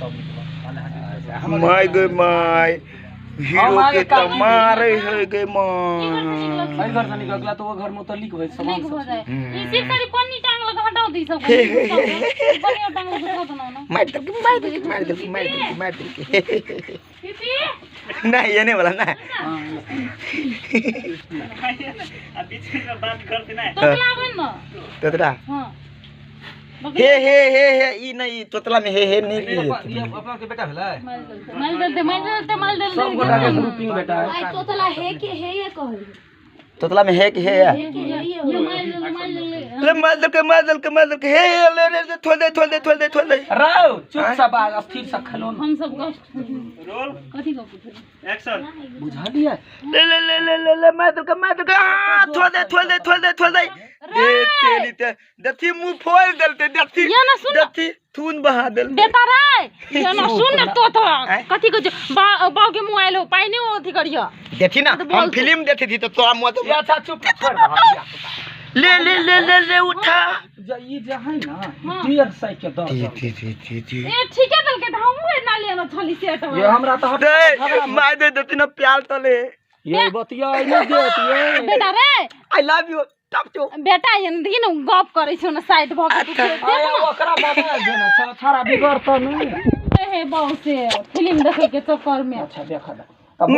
सब निकला my gay my hero के त मारे है गे माय आई घर से निकला तो वो घर में तो लीक होय सामान लीक हो सब जाए इसी सारी पन्नी टांग लगा हटाओ दी सब पन्नी टांग लगा दो ना मार दे पीपी नहीं ये नहीं वाला ना बीच में बात करते ना तो लावन ना तोतला हां हे ई नहीं तोतला में हे नहीं ये अपना के बेटा भेलै माल दे सब गोटा के ग्रुपिंग बेटा आई तोतला है कि है ये कहली तोतला में है कि है ये माल दे मार दल के हे ले थोल दे राव चुप सा बाग स्थिर सा खलो हम सब कष्ट रोल कथि को पूछे एक्शन बुझा लिया ले मार दल के थोल दे दे तेली ते दथी मुंह फोड़ दलते दथी ये ना सुन दथी थून बहा दल बेटा रे ये ना सुन तो कथि को बाव के मोबाइल हो पाइने ओथि करियो देखी ना हम फिल्म देखी थी तो तोरा मुंह तो अच्छा चुप छोड़ दे ले उठा ये जहां ना डियर साइकिल दर ती ए ठीक है दल के हम ना लेनो छली सेट ये हमरा तो दे मार दे दती ना प्यार तले ये बतिया नहीं देती बेटा रे आई लव यू टप टू बेटा ये देखि न गप करे छ न साइड भ के आया ओकरा बना देना छारा बिगड़ तो नहीं हे बाऊ से फिल्म देखे के चक्कर में अच्छा देखा हम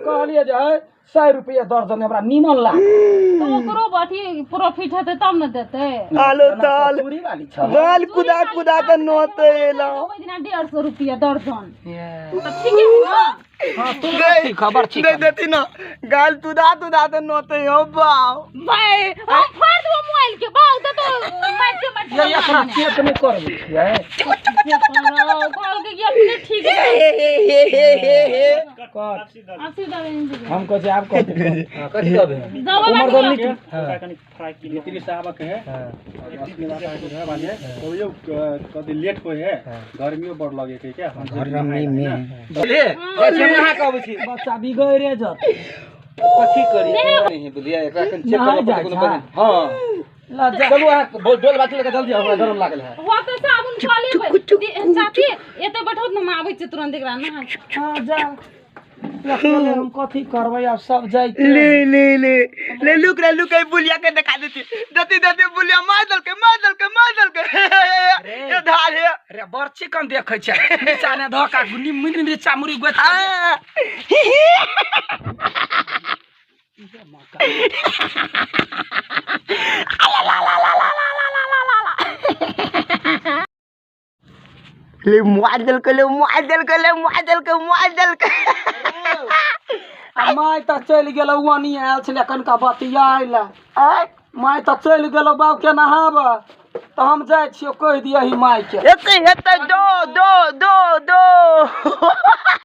कहलिए जे 100 रुपया दर्जन हमरा नीमन लाग तो ओकरो बाठी प्रॉफिट हेते तब न देते आलो ताल पूरी वाली छ गाल कुदा के नोतेला ओइ दिना 150 रुपया दर्जन तो ठीक है ना हां तो खबर छी दे देती ना गाल तुदा तो नोते हो बाव भाई हम फाड़ दो मोबाइल के बाऊ तो मार ये एकरा चेक नहीं करबे छियै कॉल के अपने ठीक है हम कह आप कह कथि कहबे उमर गनी के फ्राई के लिए साहब के है अपने बात है बाजे तो यो कदी लेट होय है गर्मियों बढ़ लगे के क्या घर में ले ऐसे वहां कहबे छी बच्चा बिगड़े जत कथि करी नहीं बुझिया एकरा कन चेक करबे कोनो हां चलो डोल बात लगा जल्दी हमरा गरम लागल है वो तो साबुन खाली चाची एते बैठो न आबै छ तुरंत एकरा ना हां जा अकेले हम कथि करबै अब सब जाई ले लुक बुलिया के दिखा दती बुलिया मार दल के ये धार है रे बरची कन देखै छै नीचा ने धका गुनी मुनी नीचा मुरी गोत ले मुआदल के माय त चल गेलौ वनी आयल छले कनका बतियाइला माय त चल गेलौ बाव के नहाब त हम जाय छियो कह दियही माय के हेतै दो